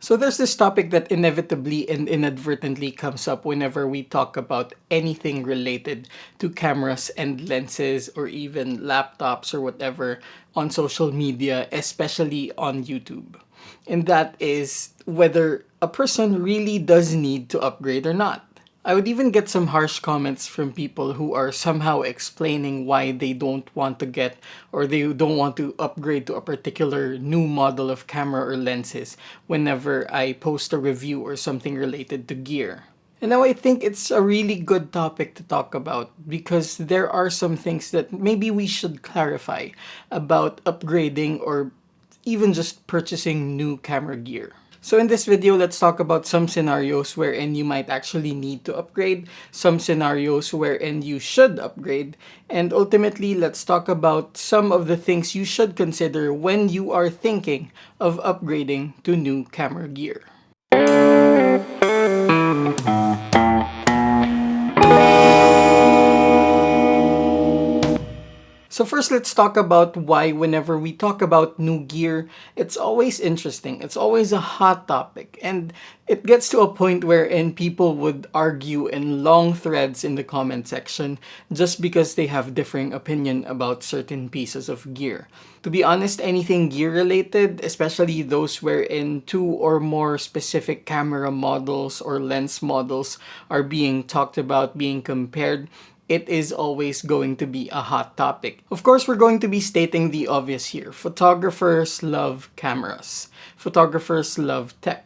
So there's this topic that inevitably and inadvertently comes up whenever we talk about anything related to cameras and lenses or even laptops or whatever on social media, especially on YouTube. And that is whether a person really does need to upgrade or not. I would even get some harsh comments from people who are somehow explaining why they don't want to get or they don't want to upgrade to a particular new model of camera or lenses whenever I post a review or something related to gear. And now I think it's a really good topic to talk about because there are some things that maybe we should clarify about upgrading or even just purchasing new camera gear. So in this video, let's talk about some scenarios wherein you might actually need to upgrade, some scenarios wherein you should upgrade, and ultimately, let's talk about some of the things you should consider when you are thinking of upgrading to new camera gear. So first, let's talk about why whenever we talk about new gear, it's always interesting. It's always a hot topic. And it gets to a point wherein people would argue in long threads in the comment section just because they have differing opinion about certain pieces of gear. To be honest, anything gear related, especially those wherein two or more specific camera models or lens models are being talked about, being compared, it is always going to be a hot topic. Of course, we're going to be stating the obvious here. Photographers love cameras. Photographers love tech.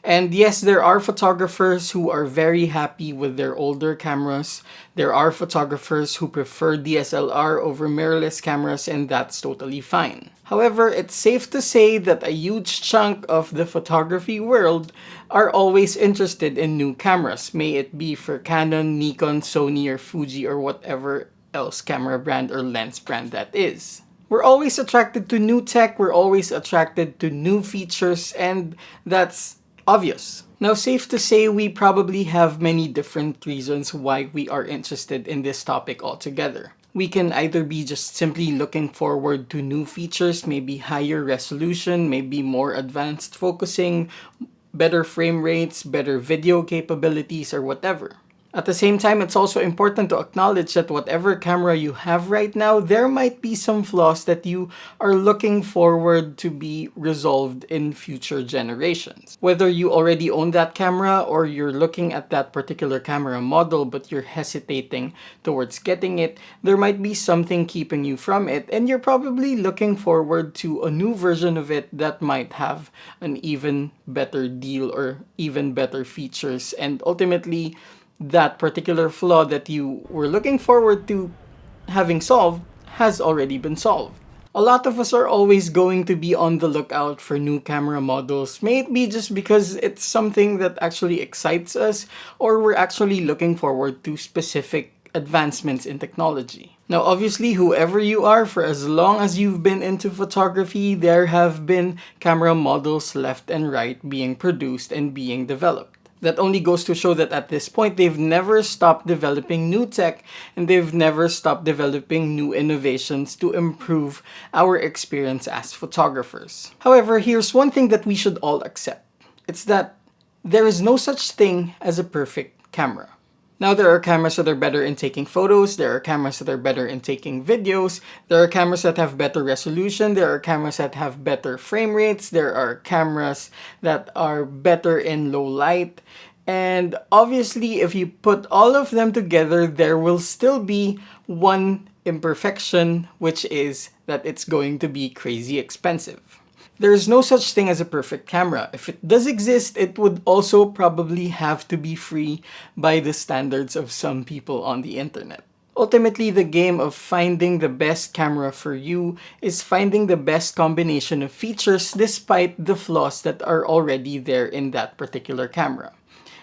And yes, there are photographers who are very happy with their older cameras. There are photographers who prefer DSLR over mirrorless cameras, and that's totally fine. However, it's safe to say that a huge chunk of the photography world are always interested in new cameras, may it be for Canon, Nikon, Sony, or Fuji, or whatever else camera brand or lens brand that is. We're always attracted to new tech, we're always attracted to new features, and that's obvious. Now, safe to say we probably have many different reasons why we are interested in this topic altogether. We can either be just simply looking forward to new features, maybe higher resolution, maybe more advanced focusing, better frame rates, better video capabilities, or whatever. At the same time, it's also important to acknowledge that whatever camera you have right now, there might be some flaws that you are looking forward to be resolved in future generations. Whether you already own that camera or you're looking at that particular camera model but you're hesitating towards getting it, there might be something keeping you from it, and you're probably looking forward to a new version of it that might have an even better deal or even better features, and ultimately that particular flaw that you were looking forward to having solved has already been solved. A lot of us are always going to be on the lookout for new camera models, may it be just because it's something that actually excites us or we're actually looking forward to specific advancements in technology. Now, obviously, whoever you are, for as long as you've been into photography, there have been camera models left and right being produced and being developed. That only goes to show that at this point, they've never stopped developing new tech and they've never stopped developing new innovations to improve our experience as photographers. However, here's one thing that we should all accept. It's that there is no such thing as a perfect camera. Now, there are cameras that are better in taking photos, there are cameras that are better in taking videos, there are cameras that have better resolution, there are cameras that have better frame rates, there are cameras that are better in low light, and obviously, if you put all of them together, there will still be one imperfection, which is that it's going to be crazy expensive. There is no such thing as a perfect camera. If it does exist, it would also probably have to be free by the standards of some people on the internet. Ultimately, the game of finding the best camera for you is finding the best combination of features despite the flaws that are already there in that particular camera.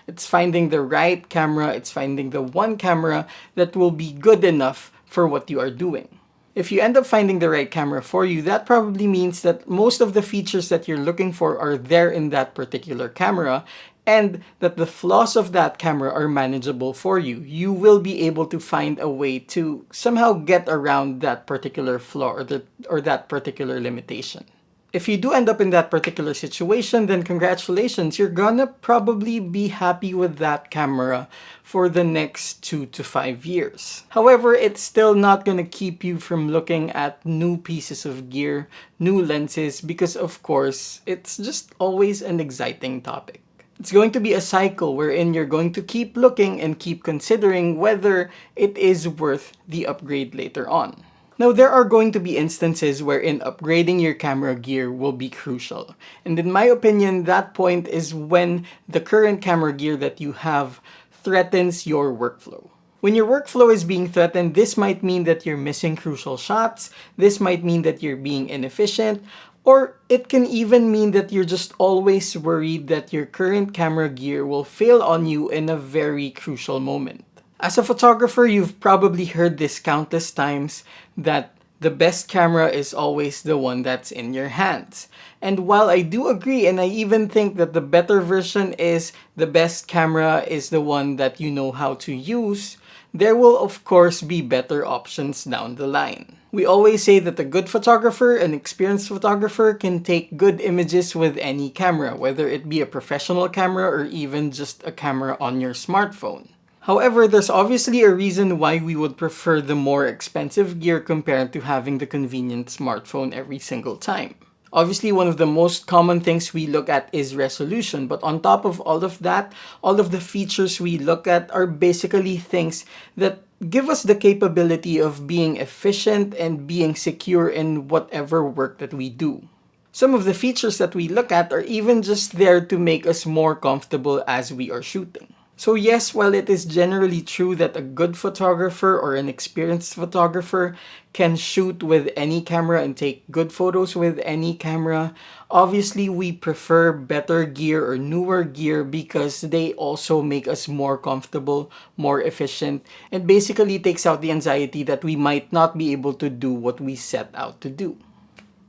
It's finding the right camera, it's finding the one camera that will be good enough for what you are doing. If you end up finding the right camera for you, that probably means that most of the features that you're looking for are there in that particular camera, and that the flaws of that camera are manageable for you. You will be able to find a way to somehow get around that particular flaw or that particular limitation. If you do end up in that particular situation, then congratulations, you're gonna probably be happy with that camera for the next 2 to 5 years. However, it's still not gonna keep you from looking at new pieces of gear, new lenses, because of course, it's just always an exciting topic. It's going to be a cycle wherein you're going to keep looking and keep considering whether it is worth the upgrade later on. Now, there are going to be instances wherein upgrading your camera gear will be crucial. And in my opinion, that point is when the current camera gear that you have threatens your workflow. When your workflow is being threatened, this might mean that you're missing crucial shots, this might mean that you're being inefficient, or it can even mean that you're just always worried that your current camera gear will fail on you in a very crucial moment. As a photographer, you've probably heard this countless times that the best camera is always the one that's in your hands. And while I do agree, and I even think that the better version is the best camera is the one that you know how to use, there will of course be better options down the line. We always say that a good photographer, an experienced photographer, can take good images with any camera, whether it be a professional camera or even just a camera on your smartphone. However, there's obviously a reason why we would prefer the more expensive gear compared to having the convenient smartphone every single time. Obviously, one of the most common things we look at is resolution, but on top of all of that, all of the features we look at are basically things that give us the capability of being efficient and being secure in whatever work that we do. Some of the features that we look at are even just there to make us more comfortable as we are shooting. So yes, while it is generally true that a good photographer or an experienced photographer can shoot with any camera and take good photos with any camera, obviously we prefer better gear or newer gear because they also make us more comfortable, more efficient, and basically takes out the anxiety that we might not be able to do what we set out to do.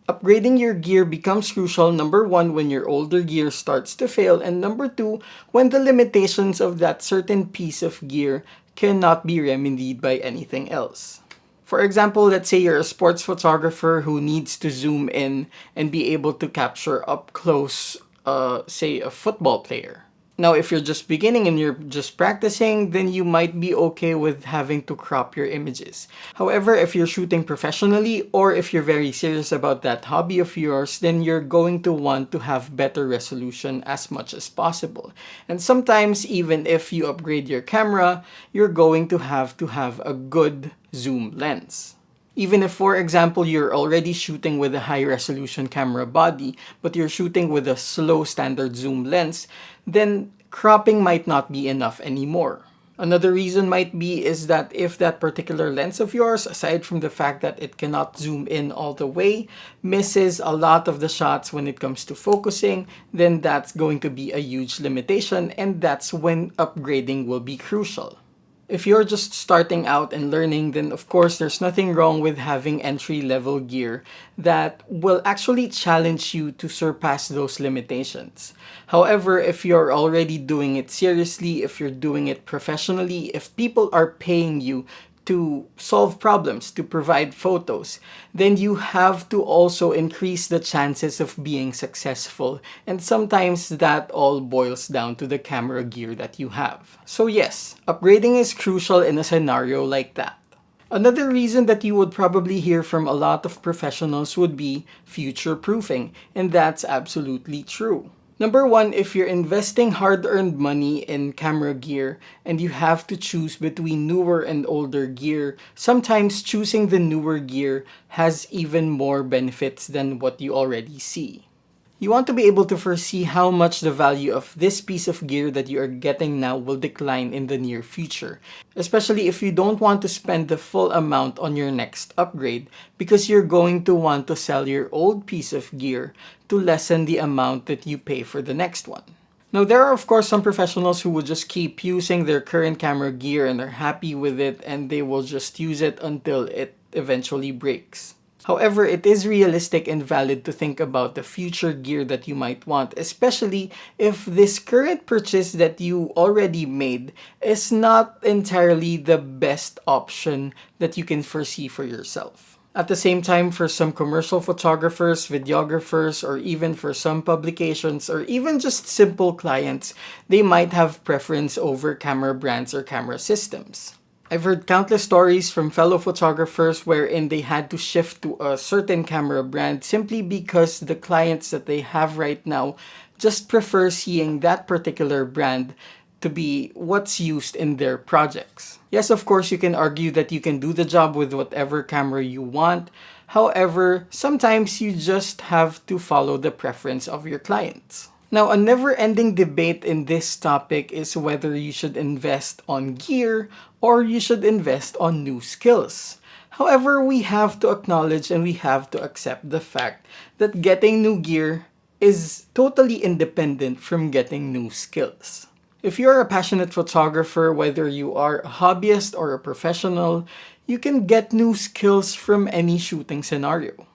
Upgrading your gear becomes crucial, number one, when your older gear starts to fail, and number two, when the limitations of that certain piece of gear cannot be remedied by anything else. For example, let's say you're a sports photographer who needs to zoom in and be able to capture up close, say, a football player. Now, if you're just beginning and you're just practicing, then you might be okay with having to crop your images. However, if you're shooting professionally or if you're very serious about that hobby of yours, then you're going to want to have better resolution as much as possible. And sometimes, even if you upgrade your camera, you're going to have a good zoom lens. Even if, for example, you're already shooting with a high-resolution camera body, but you're shooting with a slow standard zoom lens, then cropping might not be enough anymore. Another reason might be is that if that particular lens of yours, aside from the fact that it cannot zoom in all the way, misses a lot of the shots when it comes to focusing, then that's going to be a huge limitation, and that's when upgrading will be crucial. If you're just starting out and learning, then of course there's nothing wrong with having entry-level gear that will actually challenge you to surpass those limitations. However, if you're already doing it seriously, if you're doing it professionally, if people are paying you to solve problems, to provide photos, then you have to also increase the chances of being successful. And sometimes that all boils down to the camera gear that you have. So yes, upgrading is crucial in a scenario like that. Another reason that you would probably hear from a lot of professionals would be future proofing, and that's absolutely true. Number one, if you're investing hard-earned money in camera gear and you have to choose between newer and older gear, sometimes choosing the newer gear has even more benefits than what you already see. You want to be able to foresee how much the value of this piece of gear that you are getting now will decline in the near future, especially if you don't want to spend the full amount on your next upgrade because you're going to want to sell your old piece of gear to lessen the amount that you pay for the next one. Now, there are of course some professionals who will just keep using their current camera gear and are happy with it and they will just use it until it eventually breaks. However, it is realistic and valid to think about the future gear that you might want, especially if this current purchase that you already made is not entirely the best option that you can foresee for yourself. At the same time, for some commercial photographers, videographers, or even for some publications, or even just simple clients, they might have preference over camera brands or camera systems. I've heard countless stories from fellow photographers wherein they had to shift to a certain camera brand simply because the clients that they have right now just prefer seeing that particular brand to be what's used in their projects. Yes, of course, you can argue that you can do the job with whatever camera you want. However, sometimes you just have to follow the preference of your clients. Now, a never ending debate in this topic is whether you should invest on gear or you should invest on new skills. However, we have to acknowledge and we have to accept the fact that getting new gear is totally independent from getting new skills. If you're a passionate photographer, whether you are a hobbyist or a professional, you can get new skills from any shooting scenario.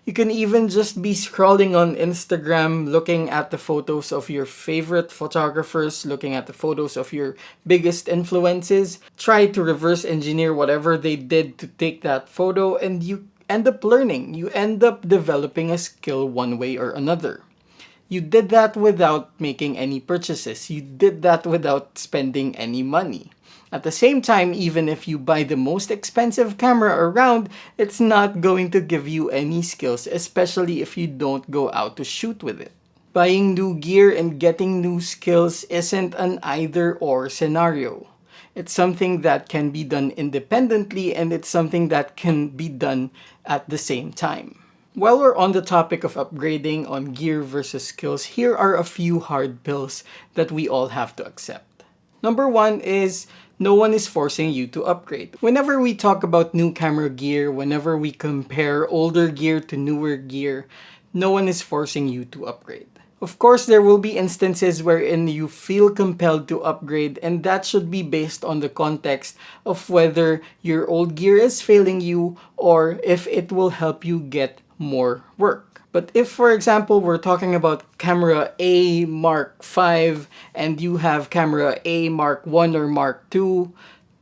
You can even just be scrolling on Instagram, looking at the photos of your favorite photographers, looking at the photos of your biggest influences, try to reverse engineer whatever they did to take that photo, and you end up learning. You end up developing a skill one way or another. You did that without making any purchases. You did that without spending any money. At the same time, even if you buy the most expensive camera around, it's not going to give you any skills, especially if you don't go out to shoot with it. Buying new gear and getting new skills isn't an either or scenario. It's something that can be done independently and it's something that can be done at the same time. While we're on the topic of upgrading on gear versus skills, here are a few hard pills that we all have to accept. Number one is no one is forcing you to upgrade. Whenever we talk about new camera gear, whenever we compare older gear to newer gear, no one is forcing you to upgrade. Of course, there will be instances wherein you feel compelled to upgrade, and that should be based on the context of whether your old gear is failing you or if it will help you get more work. But if, for example, we're talking about camera A Mark V and you have camera A Mark 1 or Mark 2,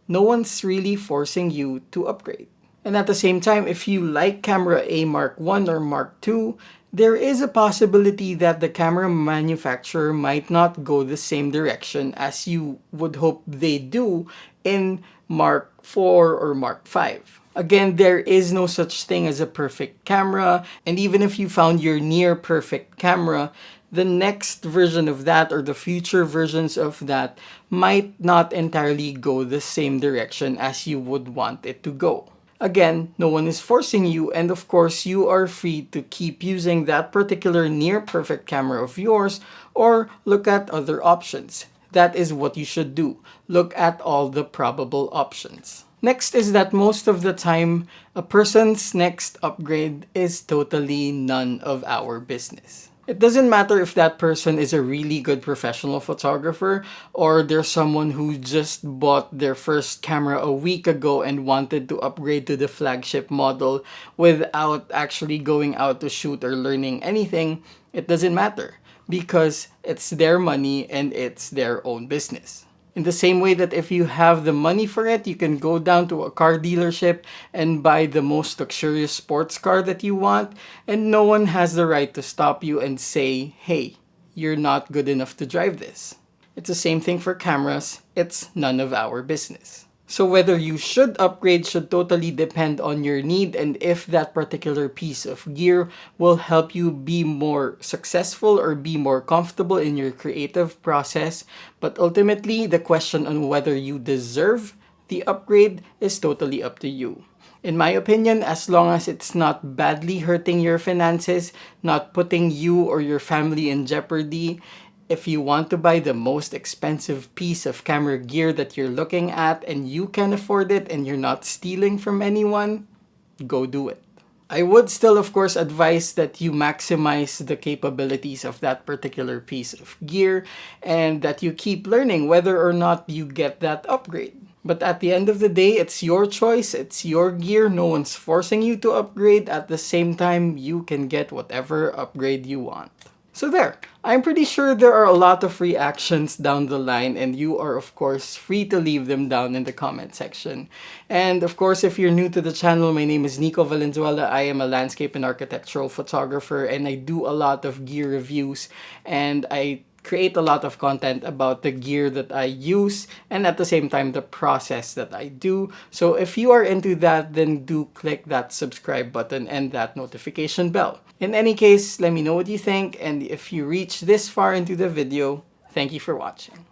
no one's really forcing you to upgrade. And at the same time, if you like camera A Mark 1 or Mark 2, there is a possibility that the camera manufacturer might not go the same direction as you would hope they do in Mark 4 or Mark 5. Again, there is no such thing as a perfect camera, and even if you found your near perfect camera, the next version of that or the future versions of that might not entirely go the same direction as you would want it to go. Again, no one is forcing you, and of course, you are free to keep using that particular near perfect camera of yours or look at other options. That is what you should do. Look at all the probable options. Next is that most of the time, a person's next upgrade is totally none of our business. It doesn't matter if that person is a really good professional photographer or there's someone who just bought their first camera a week ago and wanted to upgrade to the flagship model without actually going out to shoot or learning anything. It doesn't matter because it's their money and it's their own business. In the same way that if you have the money for it, you can go down to a car dealership and buy the most luxurious sports car that you want, and no one has the right to stop you and say, hey, you're not good enough to drive this. It's the same thing for cameras. It's none of our business. So whether you should upgrade should totally depend on your need and if that particular piece of gear will help you be more successful or be more comfortable in your creative process. But ultimately, the question on whether you deserve the upgrade is totally up to you. In my opinion, as long as it's not badly hurting your finances, not putting you or your family in jeopardy, if you want to buy the most expensive piece of camera gear that you're looking at and you can afford it and you're not stealing from anyone, go do it. I would still, of course, advise that you maximize the capabilities of that particular piece of gear and that you keep learning whether or not you get that upgrade. But at the end of the day, it's your choice, it's your gear, no one's forcing you to upgrade. At the same time, you can get whatever upgrade you want. So there, I'm pretty sure there are a lot of reactions down the line, and you are of course free to leave them down in the comment section. And of course, if you're new to the channel, my name is Nicco Valenzuela. I am a landscape and architectural photographer, and I do a lot of gear reviews, and I create a lot of content about the gear that I use and at the same time the process that I do. So if you are into that, then do click that subscribe button and that notification bell. In any case, let me know what you think, and if you reach this far into the video, thank you for watching.